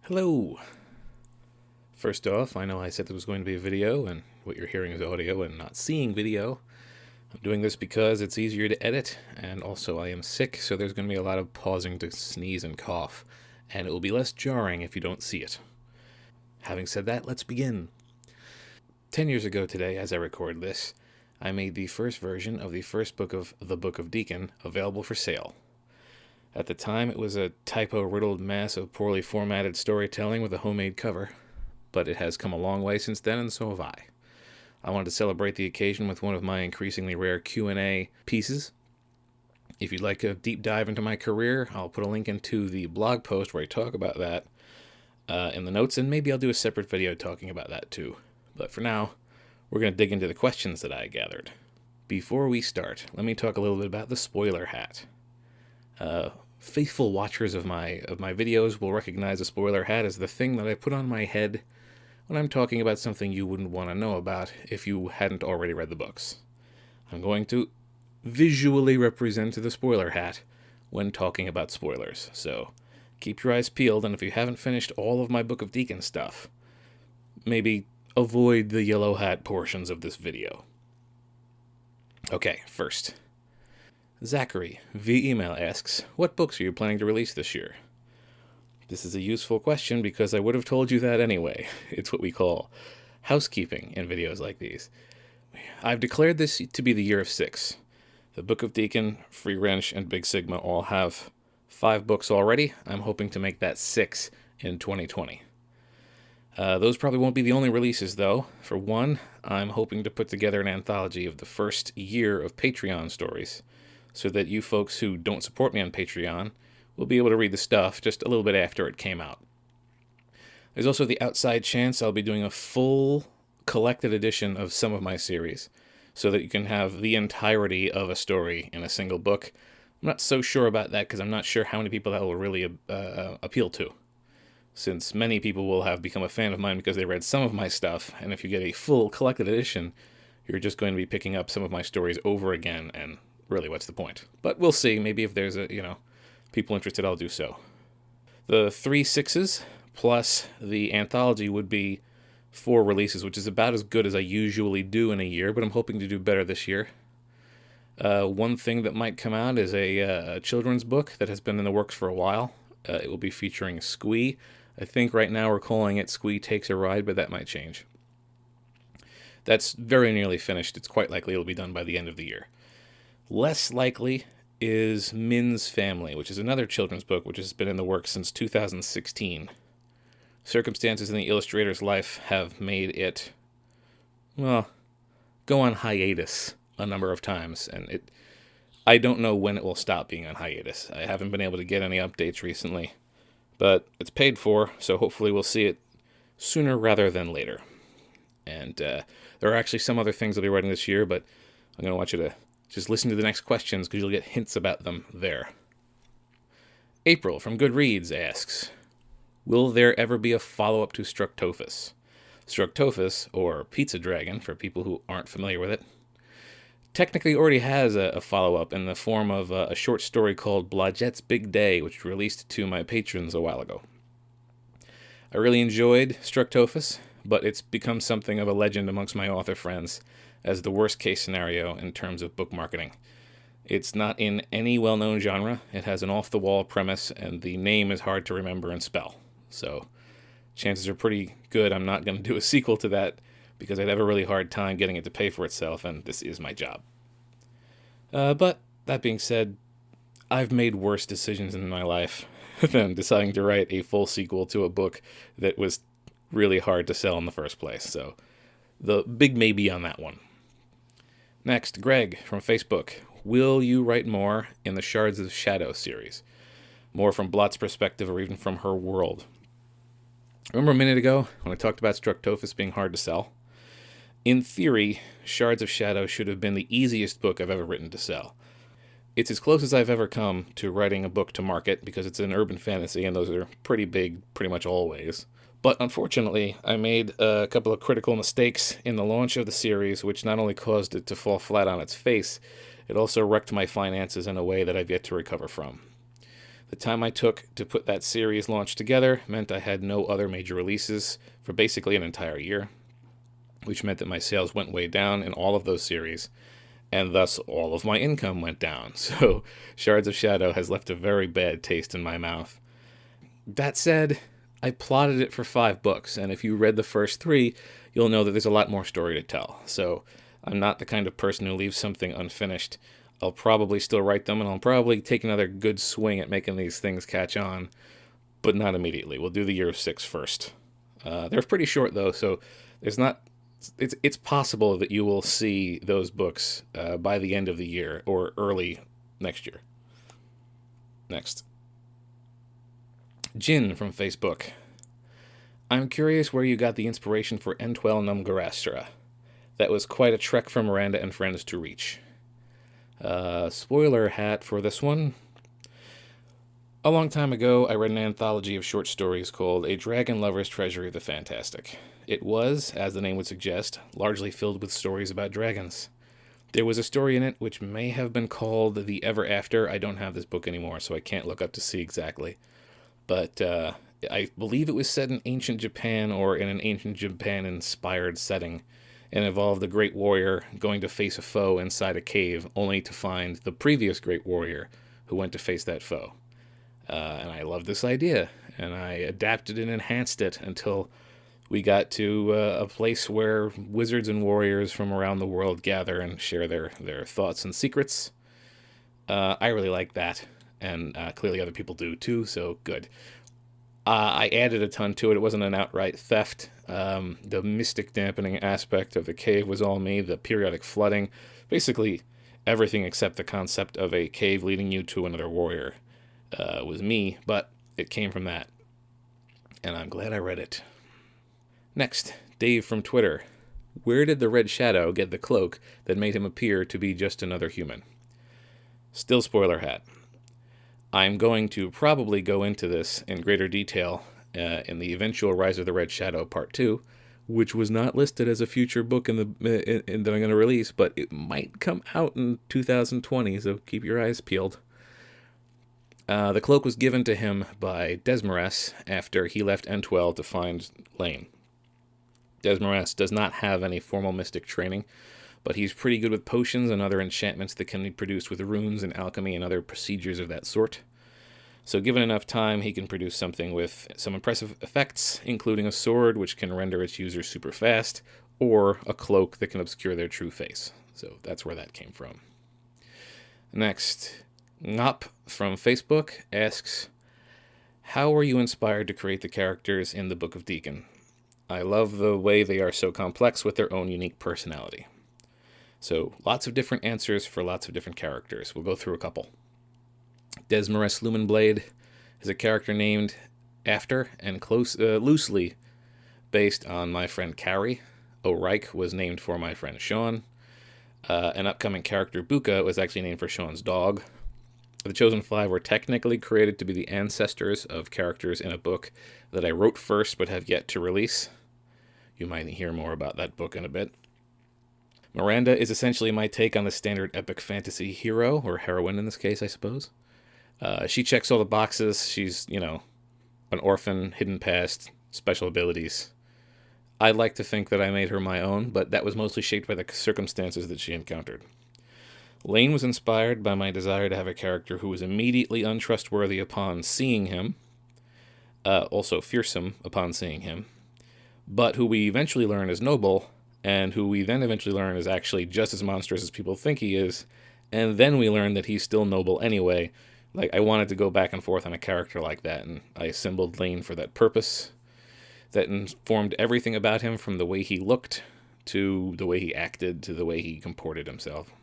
Hello! First off, I know I said there was going to be a video, and what you're hearing is audio and not seeing video. I'm doing this because it's easier to edit, and also I am sick, so there's going to be a lot of pausing to sneeze and cough, and it will be less jarring if you don't see it. Having said that, let's begin. 10 years ago today, as I record this, I made the first version of the first book of the Book of Deacon available for sale. At the time, it was a typo-riddled mess of poorly formatted storytelling with a homemade cover, but it has come a long way since then, and so have I. I wanted to celebrate the occasion with one of my increasingly rare Q&A pieces. If you'd like a deep dive into my career, I'll put a link into the blog post where I talk about that in the notes, and maybe I'll do a separate video talking about that too. But for now, we're going to dig into the questions that I gathered. Before we start, let me talk a little bit about the spoiler hat. Faithful watchers of my videos will recognize a spoiler hat as the thing that I put on my head when I'm talking about something you wouldn't want to know about if you hadn't already read the books. I'm going to visually represent the spoiler hat when talking about spoilers, so keep your eyes peeled, and if you haven't finished all of my Book of Deacon stuff, maybe avoid the yellow hat portions of this video. Okay, first. Zachary, via email, asks, what books are you planning to release this year? This is a useful question because I would have told you that anyway. It's what we call housekeeping in videos like these. I've declared this to be the year of 6. The Book of Deacon, Free Wrench, and Big Sigma all have 5 books already. I'm hoping to make that 6 in 2020. Those probably won't be the only releases, though. For one, I'm hoping to put together an anthology of the first year of Patreon stories, so that you folks who don't support me on Patreon will be able to read the stuff just a little bit after it came out. There's also the outside chance I'll be doing a full collected edition of some of my series, so that you can have the entirety of a story in a single book. I'm not so sure about that because I'm not sure how many people that will really appeal to, since many people will have become a fan of mine because they read some of my stuff, and if you get a full collected edition, you're just going to be picking up some of my stories over again, and really, what's the point? But we'll see. Maybe if there's people interested, I'll do so. The 3 6s plus the anthology would be 4 releases, which is about as good as I usually do in a year, but I'm hoping to do better this year. One thing that might come out is a children's book that has been in the works for a while. It will be featuring Squee. I think right now we're calling it Squee Takes a Ride, but that might change. That's very nearly finished. It's quite likely it'll be done by the end of the year. Less likely is Min's Family, which is another children's book which has been in the works since 2016. Circumstances in the illustrator's life have made it, go on hiatus a number of times, and I don't know when it will stop being on hiatus. I haven't been able to get any updates recently, but it's paid for, so hopefully we'll see it sooner rather than later. And there are actually some other things I'll be writing this year, but I'm going to want you to just listen to the next questions because you'll get hints about them there. April from Goodreads asks, will there ever be a follow-up to Structophis? Structophis, or Pizza Dragon for people who aren't familiar with it, technically already has a follow-up in the form of a short story called Blajette's Big Day, which released to my patrons a while ago. I really enjoyed Structophis, but it's become something of a legend amongst my author friends as the worst-case scenario in terms of book marketing. It's not in any well-known genre, it has an off-the-wall premise, and the name is hard to remember and spell. So, chances are pretty good I'm not going to do a sequel to that, because I'd have a really hard time getting it to pay for itself, and this is my job. But, that being said, I've made worse decisions in my life than deciding to write a full sequel to a book that was really hard to sell in the first place, so the big maybe on that one. Next, Greg from Facebook. Will you write more in the Shards of Shadow series? More from Blot's perspective or even from her world? Remember a minute ago when I talked about Structophis being hard to sell? In theory, Shards of Shadow should have been the easiest book I've ever written to sell. It's as close as I've ever come to writing a book to market because it's an urban fantasy and those are pretty big pretty much always. But unfortunately, I made a couple of critical mistakes in the launch of the series, which not only caused it to fall flat on its face, it also wrecked my finances in a way that I've yet to recover from. The time I took to put that series launch together meant I had no other major releases for basically an entire year, which meant that my sales went way down in all of those series, and thus all of my income went down. So Shards of Shadow has left a very bad taste in my mouth. That said, I plotted it for 5 books, and if you read the first 3, you'll know that there's a lot more story to tell. So I'm not the kind of person who leaves something unfinished. I'll probably still write them, and I'll probably take another good swing at making these things catch on, but not immediately. We'll do the year of 6 first. They're pretty short, though, so there's not... It's possible that you will see those books by the end of the year or early next year. Next. Jin from Facebook. I'm curious where you got the inspiration for Entwell Numgarastra. That was quite a trek for Miranda and friends to reach. Spoiler hat for this one. A long time ago, I read an anthology of short stories called A Dragon Lover's Treasury of the Fantastic. It was, as the name would suggest, largely filled with stories about dragons. There was a story in it which may have been called The Ever After. I don't have this book anymore, so I can't look up to see exactly. But I believe it was set in ancient Japan or in an ancient Japan-inspired setting, and involved a great warrior going to face a foe inside a cave, only to find the previous great warrior who went to face that foe. And I loved this idea, and I adapted and enhanced it until we got to a place where wizards and warriors from around the world gather and share their thoughts and secrets. I really like that, and clearly other people do too, so good. I added a ton to it. It wasn't an outright theft. The mystic dampening aspect of the cave was all me, the periodic flooding, basically everything except the concept of a cave leading you to another warrior was me, but it came from that. And I'm glad I read it. Next, Dave from Twitter. Where did the Red Shadow get the cloak that made him appear to be just another human? Still spoiler hat. I'm going to probably go into this in greater detail in the eventual Rise of the Red Shadow Part 2, which was not listed as a future book that I'm going to release, but it might come out in 2020, so keep your eyes peeled. The cloak was given to him by Desmarais after he left Entwell to find Lane. Desmarais does not have any formal mystic training, but he's pretty good with potions and other enchantments that can be produced with runes and alchemy and other procedures of that sort. So given enough time, he can produce something with some impressive effects, including a sword which can render its user super fast, or a cloak that can obscure their true face. So that's where that came from. Next, Ngop from Facebook asks, how were you inspired to create the characters in the Book of Deacon? I love the way they are so complex with their own unique personality. So lots of different answers for lots of different characters. We'll go through a couple. Desmarais Lumenblade is a character named after and loosely based on my friend Carrie. O'Reich was named for my friend Sean. An upcoming character, Buka, was actually named for Sean's dog. The Chosen Five were technically created to be the ancestors of characters in a book that I wrote first but have yet to release. You might hear more about that book in a bit. Miranda is essentially my take on the standard epic fantasy hero, or heroine in this case, I suppose. She checks all the boxes. She's, an orphan, hidden past, special abilities. I like to think that I made her my own, but that was mostly shaped by the circumstances that she encountered. Lane was inspired by my desire to have a character who was immediately untrustworthy upon seeing him, also fearsome upon seeing him, but who we eventually learn is noble, and who we then eventually learn is actually just as monstrous as people think he is, and then we learn that he's still noble anyway. I wanted to go back and forth on a character like that, and I assembled Lane for that purpose. That informed everything about him, from the way he looked, to the way he acted, to the way he comported himself.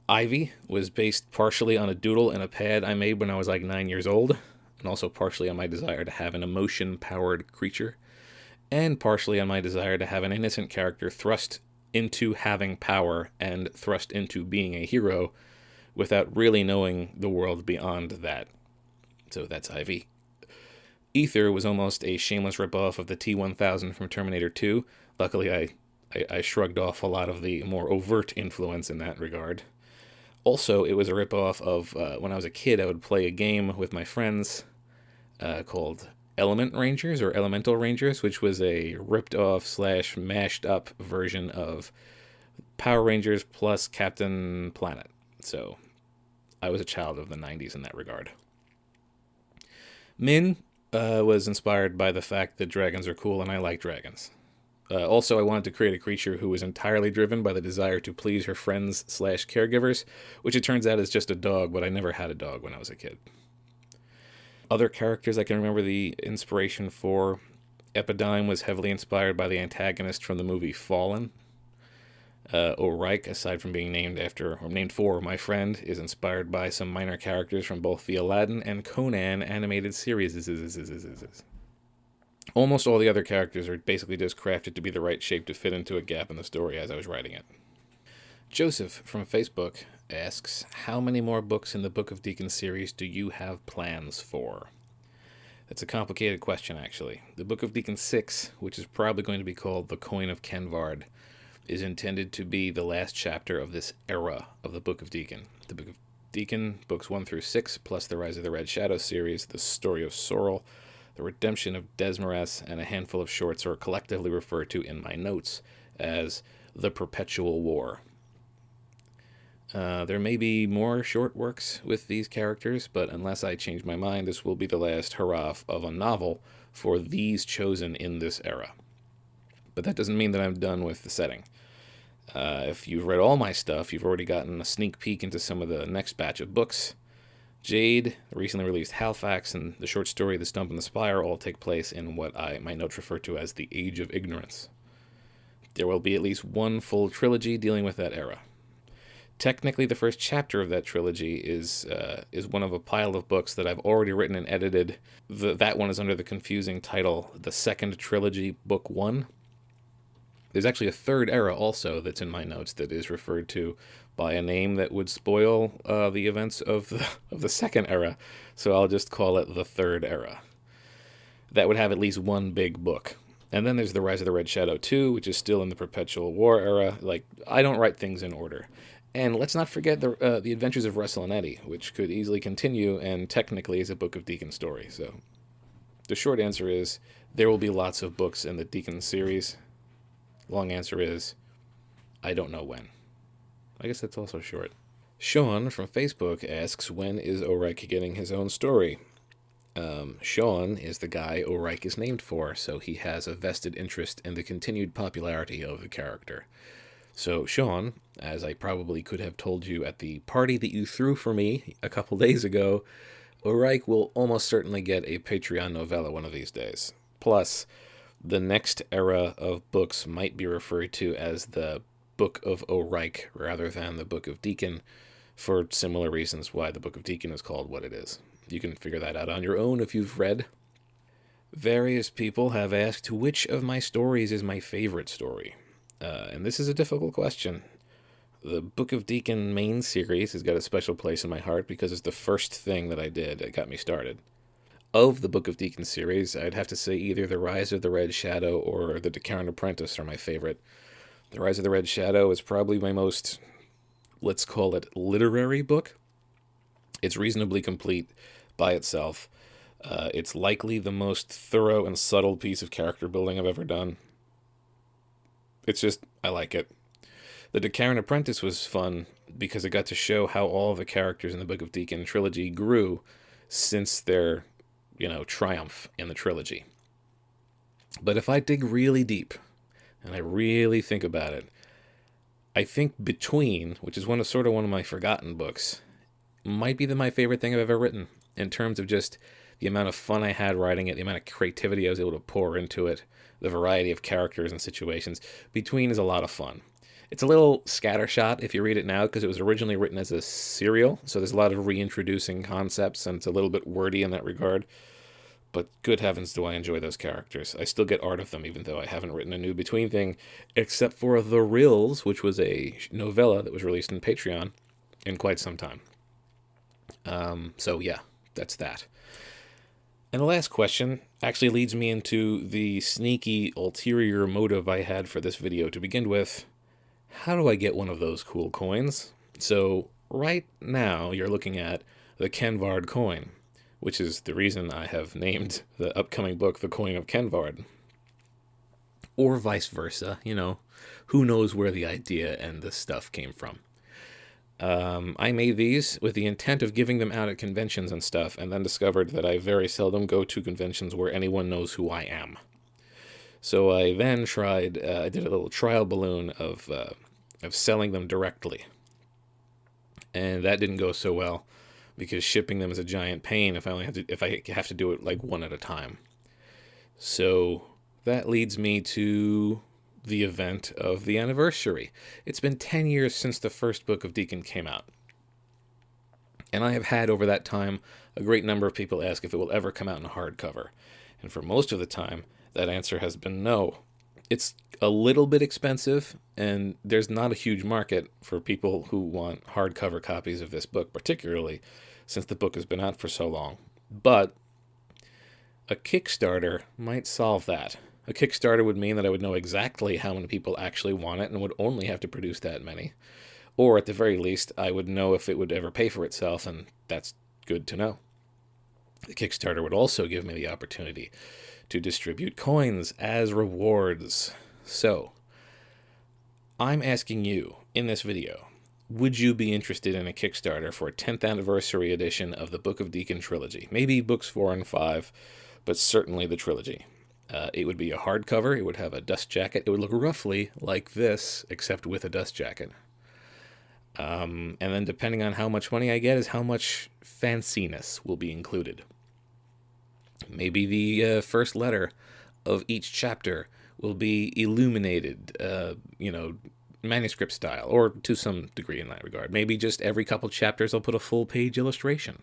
Ivy was based partially on a doodle and a pad I made when I was 9 years old, and also partially on my desire to have an emotion-powered creature, and partially on my desire to have an innocent character thrust into having power and thrust into being a hero without really knowing the world beyond that. So that's Ivy. Ether was almost a shameless ripoff of the T-1000 from Terminator 2. Luckily, I shrugged off a lot of the more overt influence in that regard. Also, it was a ripoff of when I was a kid, I would play a game with my friends called Element Rangers or Elemental Rangers, which was a ripped off slash mashed up version of Power Rangers plus Captain Planet. So I was a child of the 90s in that regard. Min was inspired by the fact that dragons are cool and I like dragons. Also, I wanted to create a creature who was entirely driven by the desire to please her friends slash caregivers, which it turns out is just a dog, but I never had a dog when I was a kid. Other characters I can remember the inspiration for. Epidime was heavily inspired by the antagonist from the movie Fallen. Ulrich, aside from being named for my friend, is inspired by some minor characters from both the Aladdin and Conan animated series. Almost all the other characters are basically just crafted to be the right shape to fit into a gap in the story as I was writing it. Joseph from Facebook asks, how many more books in the Book of Deacon series do you have plans for? That's a complicated question, actually. The Book of Deacon 6, which is probably going to be called The Coin of Kenvard, is intended to be the last chapter of this era of the Book of Deacon. The Book of Deacon, books 1 through 6, plus the Rise of the Red Shadow series, the Story of Sorrel, the Redemption of Desmarais, and a handful of shorts are collectively referred to in my notes as the Perpetual War. There may be more short works with these characters, but unless I change my mind, this will be the last hurrah of a novel for these chosen in this era. But that doesn't mean that I'm done with the setting. If you've read all my stuff, you've already gotten a sneak peek into some of the next batch of books. Jade, the recently released Halifax, and the short story The Stump and the Spire all take place in what my notes refer to as the Age of Ignorance. There will be at least one full trilogy dealing with that era. Technically, the first chapter of that trilogy is one of a pile of books that I've already written and edited. That one is under the confusing title, The Second Trilogy, Book 1. There's actually a third era also that's in my notes that is referred to by a name that would spoil the events of the second era, so I'll just call it the Third Era. That would have at least one big book. And then there's the Rise of the Red Shadow 2, which is still in the Perpetual War era. Like, I don't write things in order. And let's not forget the Adventures of Russell and Eddie, which could easily continue and technically is a Book of Deacon story. So the short answer is there will be lots of books in the Deacon series. Long answer is I don't know when. I guess that's also short. Sean from Facebook asks, when is Ulrich getting his own story? Sean is the guy Ulrich is named for, so he has a vested interest in the continued popularity of the character. So, Sean, as I probably could have told you at the party that you threw for me a couple days ago, Ulrich will almost certainly get a Patreon novella one of these days. Plus, the next era of books might be referred to as the Book of Ulrich rather than the Book of Deacon, for similar reasons why the Book of Deacon is called what it is. You can figure that out on your own if you've read. Various people have asked which of my stories is my favorite story. And this is a difficult question. The Book of Deacon main series has got a special place in my heart because it's the first thing that I did that got me started. Of the Book of Deacon series, I'd have to say either The Rise of the Red Shadow or The Deligaris Apprentice are my favorite. The Rise of the Red Shadow is probably my most, let's call it, literary book. It's reasonably complete by itself. It's likely the most thorough and subtle piece of character building I've ever done. It's just, I like it. The Deligaris Apprentice was fun because it got to show how all of the characters in the Book of Deacon trilogy grew since their, triumph in the trilogy. But if I dig really deep, and I really think about it, I think Between, which is one of my forgotten books, might be my favorite thing I've ever written, in terms of just the amount of fun I had writing it, the amount of creativity I was able to pour into it, the variety of characters and situations. Between is a lot of fun. It's a little scattershot if you read it now, because it was originally written as a serial, so there's a lot of reintroducing concepts, and it's a little bit wordy in that regard. But good heavens do I enjoy those characters. I still get art of them, even though I haven't written a new Between thing, except for The Rills, which was a novella that was released in Patreon in quite some time. So yeah, that's that. And the last question actually leads me into the sneaky ulterior motive I had for this video to begin with. How do I get one of those cool coins? So right now you're looking at the Kenvard coin, which is the reason I have named the upcoming book The Coin of Kenvard. Or vice versa, who knows where the idea and the stuff came from. I made these with the intent of giving them out at conventions and stuff, and then discovered that I very seldom go to conventions where anyone knows who I am. So I then tried, I did a little trial balloon of selling them directly. And that didn't go so well, because shipping them is a giant pain if I have to do it like one at a time. So that leads me to the event of the anniversary. It's been 10 years since the first Book of Deacon came out. And I have had over that time a great number of people ask if it will ever come out in a hardcover. And for most of the time, that answer has been no. It's a little bit expensive, and there's not a huge market for people who want hardcover copies of this book, particularly since the book has been out for so long. But a Kickstarter might solve that. A Kickstarter would mean that I would know exactly how many people actually want it and would only have to produce that many. Or at the very least, I would know if it would ever pay for itself, and that's good to know. The Kickstarter would also give me the opportunity to distribute coins as rewards. So, I'm asking you in this video, would you be interested in a Kickstarter for a 10th anniversary edition of the Book of Deacon Trilogy? Maybe books 4 and 5, but certainly the trilogy. It would be a hardcover. It would have a dust jacket. It would look roughly like this, except with a dust jacket. And then depending on how much money I get is how much fanciness will be included. Maybe the first letter of each chapter will be illuminated, manuscript style, or to some degree in that regard. Maybe just every couple chapters I'll put a full-page illustration.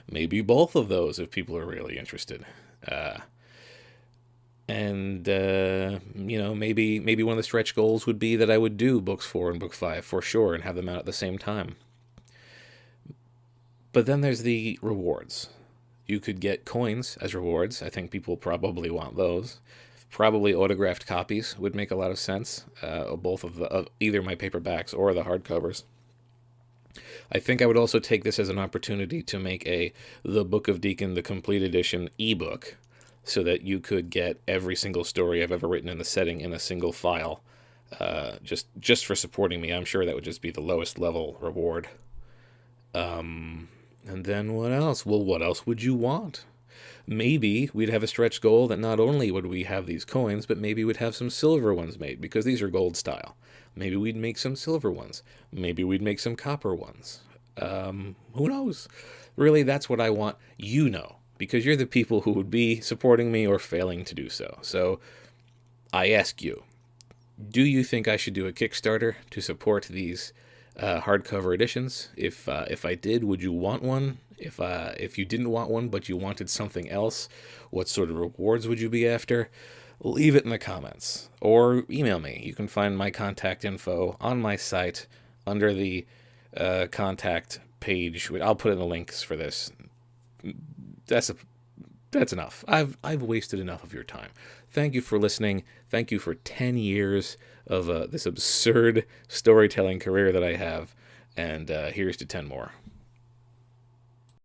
Maybe both of those if people are really interested. Maybe one of the stretch goals would be that I would do books 4 and book 5 for sure and have them out at the same time. But then there's the rewards. You could get coins as rewards. I think people probably want those. Probably autographed copies would make a lot of sense, both of either my paperbacks or the hardcovers. I think I would also take this as an opportunity to make The Book of Deacon, the complete edition ebook, so that you could get every single story I've ever written in the setting in a single file, just for supporting me. I'm sure that would just be the lowest level reward. And then what else? Well, what else would you want? Maybe we'd have a stretch goal that not only would we have these coins, but maybe we'd have some silver ones made, because these are gold style. Maybe we'd make some silver ones. Maybe we'd make some copper ones. Who knows? Really, that's what I want. Because you're the people who would be supporting me or failing to do so. So I ask you, do you think I should do a Kickstarter to support these hardcover editions? If I did, would you want one? If you didn't want one but you wanted something else, what sort of rewards would you be after? Leave it in the comments or email me. You can find my contact info on my site under the contact page. I'll put in the links for this. That's enough. I've wasted enough of your time. Thank you for listening. Thank you for 10 years of this absurd storytelling career that I have. And here's to 10 more.